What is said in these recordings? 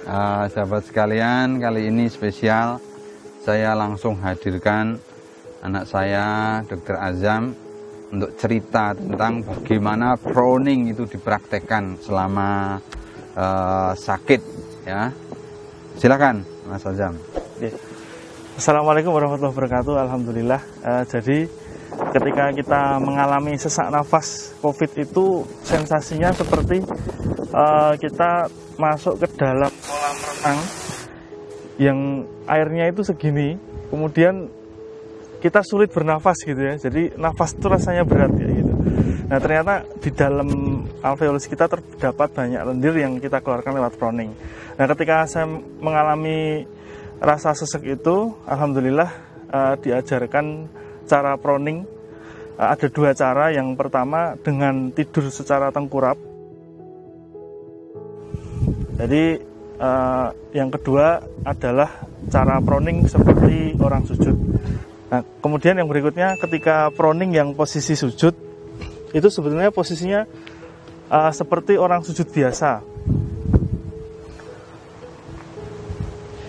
Sahabat sekalian, kali ini spesial. Saya langsung hadirkan anak saya, Dr. Azam, untuk cerita tentang bagaimana proning itu dipraktekkan selama sakit. Ya, silakan, Mas Azam. Assalamualaikum warahmatullahi wabarakatuh. Alhamdulillah. Jadi ketika kita mengalami sesak nafas COVID itu sensasinya seperti kita masuk ke dalam kolam renang yang airnya itu segini, kemudian kita sulit bernafas gitu ya. Jadi nafas itu rasanya berat ya gitu. Nah ternyata di dalam alveolus kita terdapat banyak lendir yang kita keluarkan lewat proning. Nah ketika saya mengalami rasa sesek itu, alhamdulillah diajarkan cara proning. Ada dua cara. Yang pertama dengan tidur secara tengkurap. Jadi yang kedua adalah cara proning seperti orang sujud. Nah, kemudian yang berikutnya ketika proning yang posisi sujud itu sebetulnya posisinya seperti orang sujud biasa.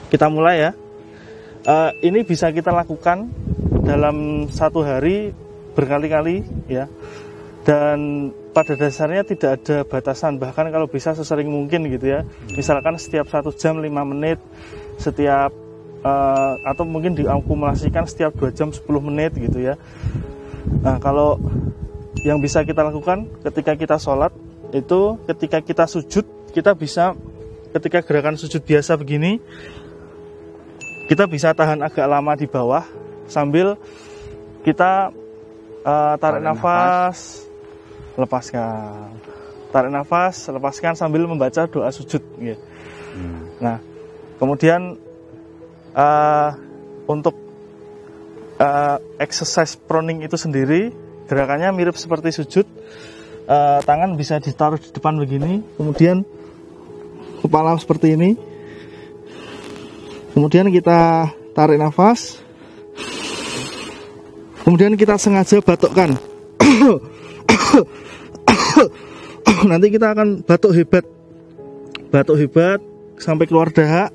Kita mulai ya. Ini bisa kita lakukan dalam satu hari berkali-kali ya. Dan pada dasarnya tidak ada batasan, bahkan kalau bisa sesering mungkin gitu ya. Misalkan setiap 1 jam 5 menit, setiap atau mungkin diakumulasikan setiap 2 jam 10 menit gitu ya. Nah kalau yang bisa kita lakukan ketika kita sholat itu, ketika kita sujud, kita bisa ketika gerakan sujud biasa begini, kita bisa tahan agak lama di bawah sambil kita tarik nafas, lepaskan, tarik nafas, lepaskan sambil membaca doa sujud. Ya. Nah, kemudian untuk exercise proning itu sendiri gerakannya mirip seperti sujud. Tangan bisa ditaruh di depan begini, kemudian kepala seperti ini, kemudian kita tarik nafas, kemudian kita sengaja batukkan. Nanti kita akan batuk hebat sampai keluar dahak.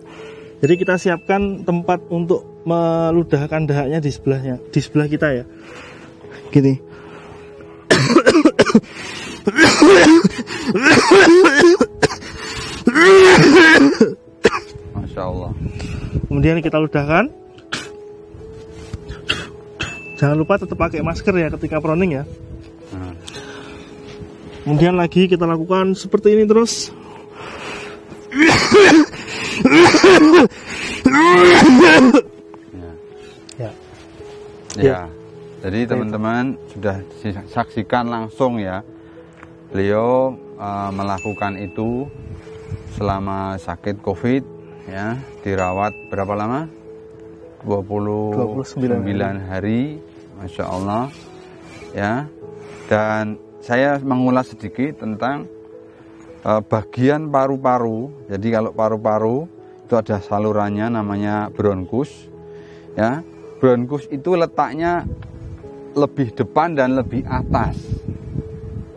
Jadi kita siapkan tempat untuk meludahkan dahaknya di sebelah kita ya. Gini. Masya Allah. Kemudian kita ludahkan. Jangan lupa tetap pakai masker ya ketika proning ya. Kemudian lagi kita lakukan seperti ini terus. Ya. Jadi teman-teman sudah saksikan langsung ya. Beliau melakukan itu selama sakit COVID ya, dirawat berapa lama? 29 hari. Masya Allah ya. Dan saya mengulas sedikit tentang bagian paru-paru. Jadi kalau paru-paru itu ada salurannya namanya bronkus ya. Bronkus itu letaknya lebih depan dan lebih atas.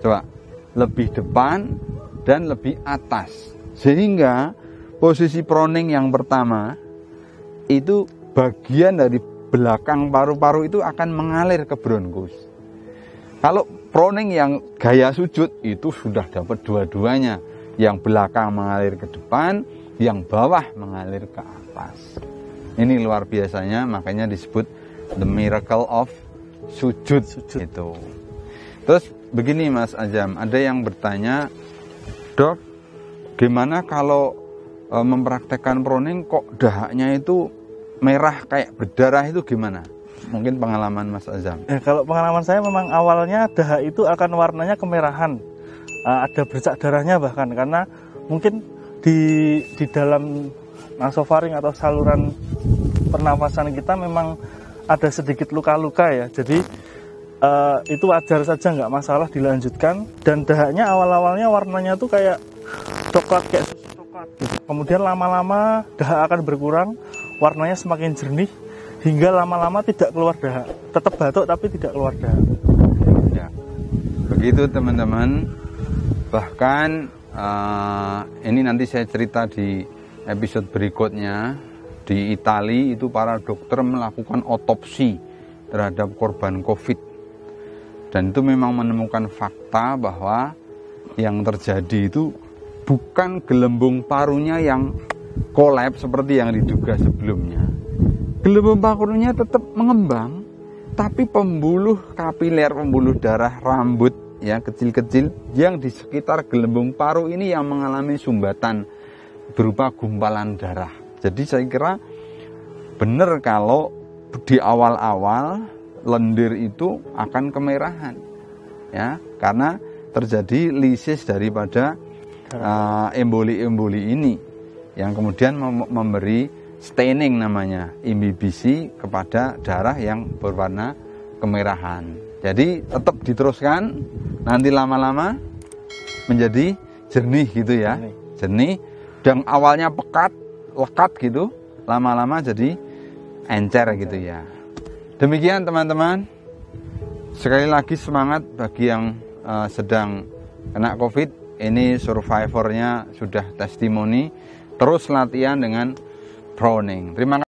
Coba, lebih depan dan lebih atas. Sehingga posisi proning yang pertama itu bagian dari belakang paru-paru itu akan mengalir ke bronkus. Kalau proning yang gaya sujud itu sudah dapat dua-duanya. Yang belakang mengalir ke depan, yang bawah mengalir ke atas. Ini luar biasanya, makanya disebut the miracle of sujud. Itu. Terus begini Mas Azam, ada yang bertanya, Dok, gimana kalau mempraktekkan proning kok dahaknya itu merah kayak berdarah, itu gimana? Mungkin pengalaman Mas Azam. Kalau pengalaman saya memang awalnya dahak itu akan warnanya kemerahan, ada bercak darahnya bahkan, karena mungkin di dalam nasofaring atau saluran pernafasan kita memang ada sedikit luka-luka ya. Jadi itu wajar saja, nggak masalah dilanjutkan. Dan dahaknya awal-awalnya warnanya tuh kayak coklat, kayak susu coklat gitu. Kemudian lama-lama dahak akan berkurang, warnanya semakin jernih, hingga lama-lama tidak keluar dahak. Tetap batuk tapi tidak keluar dahak. Ya. Begitu teman-teman. Bahkan ini nanti saya cerita di episode berikutnya di Italia itu para dokter melakukan otopsi terhadap korban COVID. Dan itu memang menemukan fakta bahwa yang terjadi itu bukan gelembung parunya yang kolaps seperti yang diduga sebelumnya. Gelembung parunya tetap mengembang, tapi pembuluh kapiler, pembuluh darah rambut ya kecil-kecil yang di sekitar gelembung paru ini yang mengalami sumbatan berupa gumpalan darah. Jadi saya kira benar kalau di awal-awal lendir itu akan kemerahan, ya, karena terjadi lisis daripada emboli-emboli ini, yang kemudian memberi staining namanya, imbibisi kepada darah yang berwarna kemerahan. Jadi tetap diteruskan, nanti lama-lama menjadi jernih gitu ya, jernih, dan awalnya pekat, lekat gitu, lama-lama jadi encer gitu ya. Demikian teman-teman, sekali lagi semangat bagi yang sedang kena COVID. Ini survivornya sudah testimoni, terus latihan dengan Browning. Terima kasih.